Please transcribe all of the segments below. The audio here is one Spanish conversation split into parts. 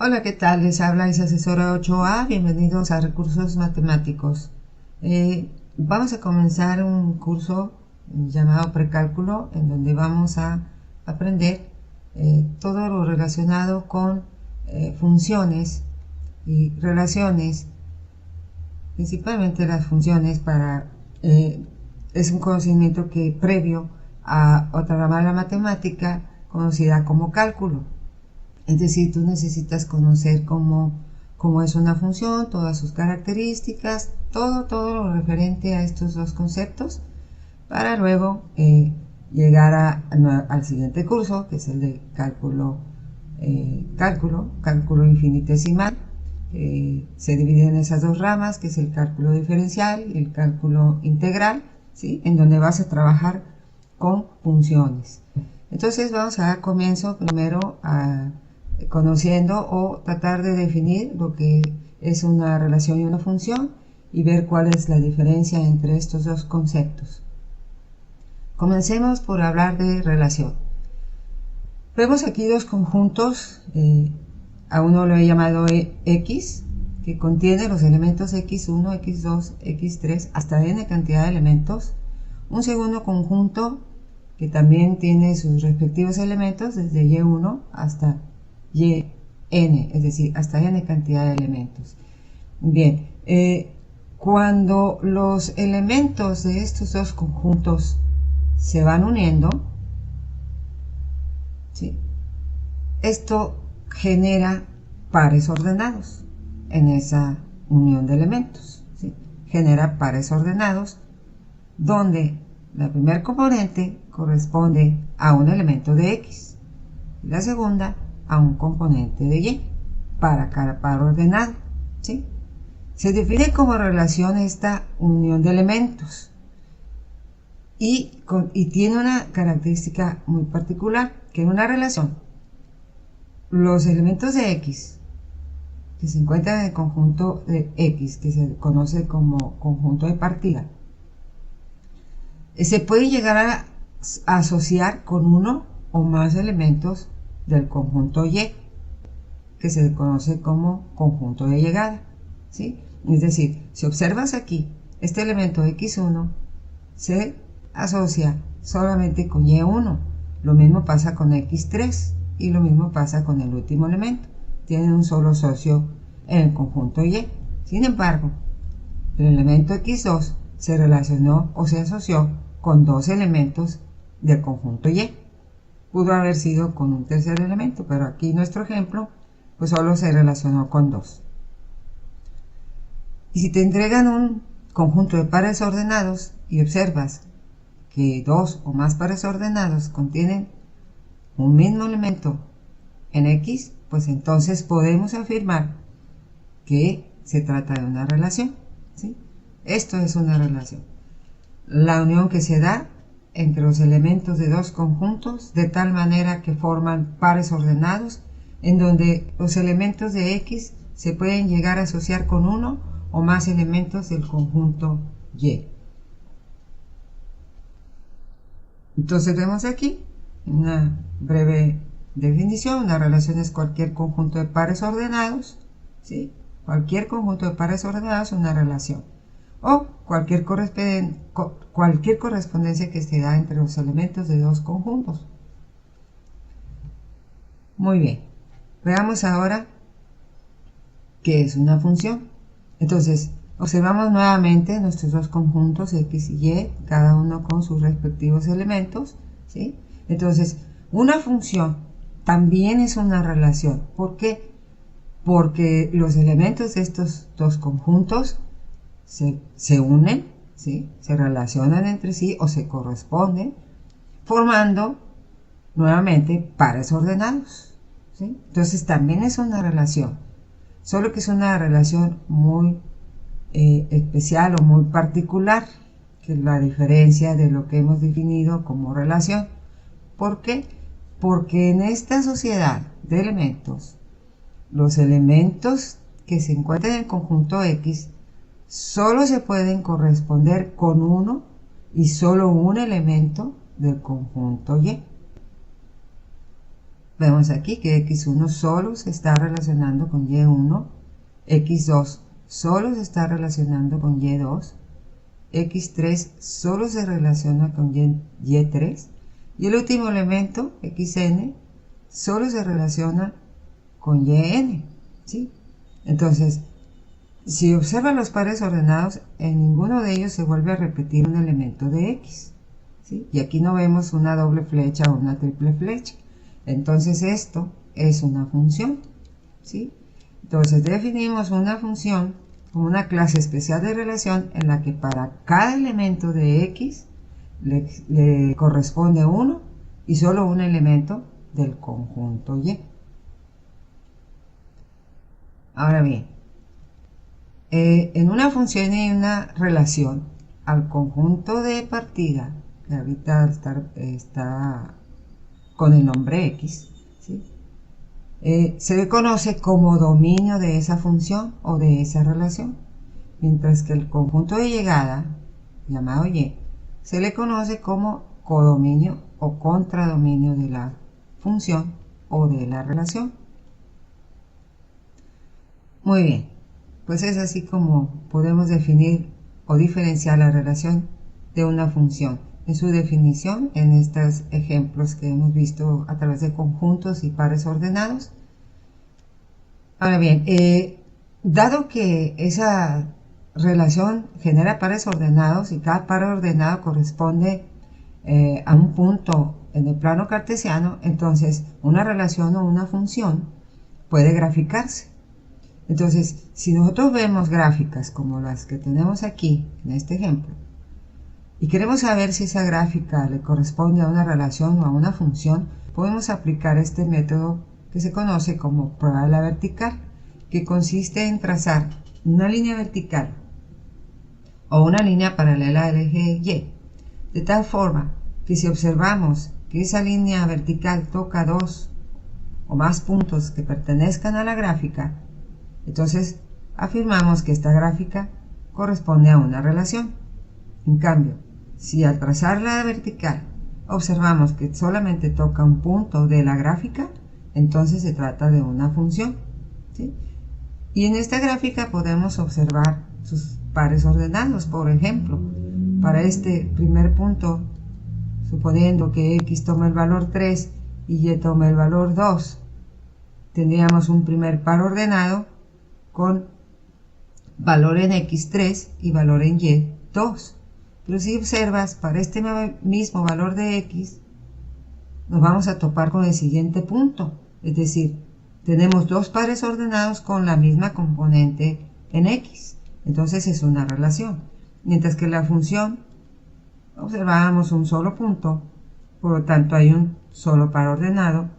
Hola, ¿qué tal? Les habla esa asesora 8A. Bienvenidos a Recursos Matemáticos. Vamos a comenzar un curso llamado Precálculo, en donde vamos a aprender todo lo relacionado con funciones y relaciones, principalmente las funciones es un conocimiento que previo a otra rama de la matemática conocida como cálculo. Es decir, tú necesitas conocer cómo es una función, todas sus características, todo lo referente a estos dos conceptos, para luego llegar al siguiente curso, que es el de cálculo infinitesimal. Se divide en esas dos ramas, que es el cálculo diferencial y el cálculo integral, ¿sí? En donde vas a trabajar con funciones. Entonces vamos a dar comienzo primero conociendo o tratar de definir lo que es una relación y una función y ver cuál es la diferencia entre estos dos conceptos. Comencemos por hablar de relación. Vemos aquí dos conjuntos, a uno lo he llamado X, que contiene los elementos X1, X2, X3, hasta n cantidad de elementos. Un segundo conjunto que también tiene sus respectivos elementos desde Y1 hasta yn, es decir, hasta n cantidad de elementos. Bien, cuando los elementos de estos dos conjuntos se van uniendo, ¿sí? Esto genera pares ordenados en esa unión de elementos, ¿sí? Genera pares ordenados donde la primer componente corresponde a un elemento de X y la segunda a un componente de Y para cada par ordenado, ¿sí? Se define como relación esta unión de elementos y tiene una característica muy particular, que en una relación los elementos de X que se encuentran en el conjunto de X, que se conoce como conjunto de partida, se puede llegar a asociar con uno o más elementos del conjunto Y, que se conoce como conjunto de llegada, ¿sí? Es decir, si observas aquí, este elemento X1 se asocia solamente con Y1, lo mismo pasa con X3 y lo mismo pasa con el último elemento, tienen un solo socio en el conjunto Y. Sin embargo, el elemento X2 se relacionó o se asoció con dos elementos del conjunto Y. Pudo haber sido con un tercer elemento, pero aquí nuestro ejemplo pues solo se relacionó con dos. Y si te entregan un conjunto de pares ordenados y observas que dos o más pares ordenados contienen un mismo elemento en X, pues entonces podemos afirmar que se trata de una relación, ¿sí? Esto es una relación. La unión que se da entre los elementos de dos conjuntos de tal manera que forman pares ordenados en donde los elementos de X se pueden llegar a asociar con uno o más elementos del conjunto Y. Entonces vemos aquí una breve definición. Una relación es cualquier conjunto de pares ordenados, ¿sí? Cualquier conjunto de pares ordenados es una relación, o cualquier correspondencia que se da entre los elementos de dos conjuntos. Muy bien, veamos ahora qué es una función. Entonces, observamos nuevamente nuestros dos conjuntos X y Y, cada uno con sus respectivos elementos, ¿sí? Entonces, una función también es una relación. ¿Por qué? Porque los elementos de estos dos conjuntos se unen, ¿sí? Se relacionan entre sí o se corresponden, formando nuevamente pares ordenados, ¿sí? Entonces también es una relación, solo que es una relación muy especial o muy particular, que es la diferencia de lo que hemos definido como relación. ¿Por qué? Porque en esta sociedad de elementos, los elementos que se encuentran en el conjunto X solo se pueden corresponder con uno y solo un elemento del conjunto Y. Vemos aquí que x1 solo se está relacionando con y1, x2 solo se está relacionando con y2, x3 solo se relaciona con y3 y el último elemento, xn, solo se relaciona con yn, ¿sí? Entonces, si observan los pares ordenados, en ninguno de ellos se vuelve a repetir un elemento de x, ¿sí? Y aquí no vemos una doble flecha o una triple flecha. Entonces esto es una función, ¿sí? Entonces definimos una función como una clase especial de relación en la que para cada elemento de x le corresponde uno y solo un elemento del conjunto y. Ahora bien, en una función y una relación, al conjunto de partida, que ahorita está con el nombre x, ¿sí? Se le conoce como dominio de esa función o de esa relación, mientras que el conjunto de llegada, llamado y, se le conoce como codominio o contradominio de la función o de la relación. Muy bien, pues es así como podemos definir o diferenciar la relación de una función. En su definición, en estos ejemplos que hemos visto a través de conjuntos y pares ordenados. Ahora bien, dado que esa relación genera pares ordenados y cada par ordenado corresponde a un punto en el plano cartesiano, entonces una relación o una función puede graficarse. Entonces, si nosotros vemos gráficas como las que tenemos aquí en este ejemplo, y queremos saber si esa gráfica le corresponde a una relación o a una función, podemos aplicar este método que se conoce como prueba de la vertical, que consiste en trazar una línea vertical o una línea paralela al eje Y, de tal forma que si observamos que esa línea vertical toca dos o más puntos que pertenezcan a la gráfica, entonces afirmamos que esta gráfica corresponde a una relación. En cambio, si al trazar la vertical observamos que solamente toca un punto de la gráfica, entonces se trata de una función, ¿sí? Y en esta gráfica podemos observar sus pares ordenados. Por ejemplo, para este primer punto, suponiendo que x toma el valor 3 y y toma el valor 2, tendríamos un primer par ordenado con valor en x3 y valor en y2. Pero si observas, para este mismo valor de x, nos vamos a topar con el siguiente punto. Es decir, tenemos dos pares ordenados con la misma componente en x. Entonces es una relación. Mientras que la función, observábamos un solo punto, por lo tanto hay un solo par ordenado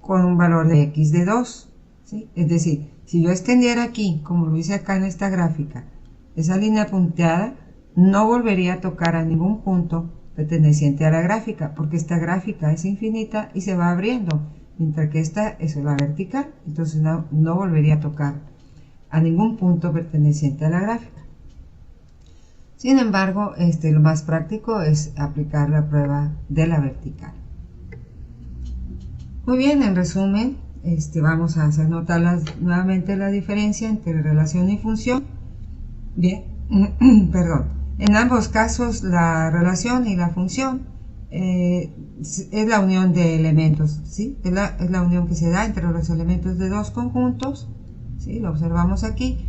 con un valor de x de 2. ¿Sí? Es decir, si yo extendiera aquí, como lo hice acá en esta gráfica, esa línea punteada, no volvería a tocar a ningún punto perteneciente a la gráfica, porque esta gráfica es infinita y se va abriendo, mientras que esta es la vertical, entonces no volvería a tocar a ningún punto perteneciente a la gráfica. Sin embargo, lo más práctico es aplicar la prueba de la vertical. Muy bien, en resumen, vamos a hacer notar nuevamente la diferencia entre relación y función. Bien, perdón. En ambos casos, la relación y la función es la unión de elementos, ¿sí? Es la unión que se da entre los elementos de dos conjuntos, ¿sí? Lo observamos aquí.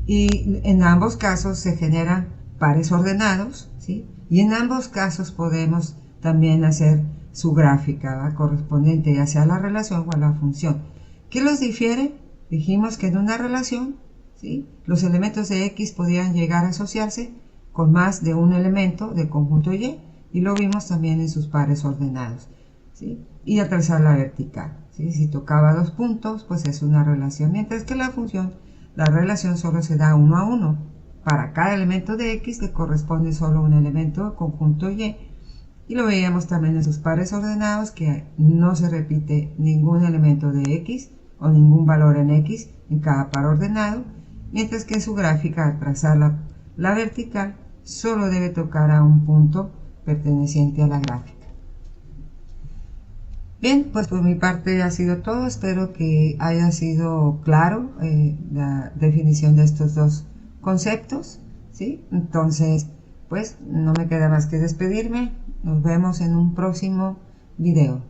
Y en ambos casos se generan pares ordenados, ¿sí? Y en ambos casos podemos también hacer su gráfica, ¿va? Correspondiente ya sea a la relación o a la función. ¿Qué los difiere? Dijimos que en una relación, ¿sí?, los elementos de x podían llegar a asociarse con más de un elemento del conjunto y lo vimos también en sus pares ordenados, ¿sí? Y al trazar la vertical, ¿sí? Si tocaba dos puntos, pues es una relación, mientras que la función, la relación solo se da uno a uno. Para cada elemento de x le corresponde solo un elemento del conjunto y lo veíamos también en sus pares ordenados, que no se repite ningún elemento de x o ningún valor en x en cada par ordenado, mientras que en su gráfica, al trazar la vertical, solo debe tocar a un punto perteneciente a la gráfica. Bien, pues por mi parte ha sido todo. Espero que haya sido claro la definición de estos dos conceptos, ¿sí? Entonces, pues no me queda más que despedirme. Nos vemos en un próximo video.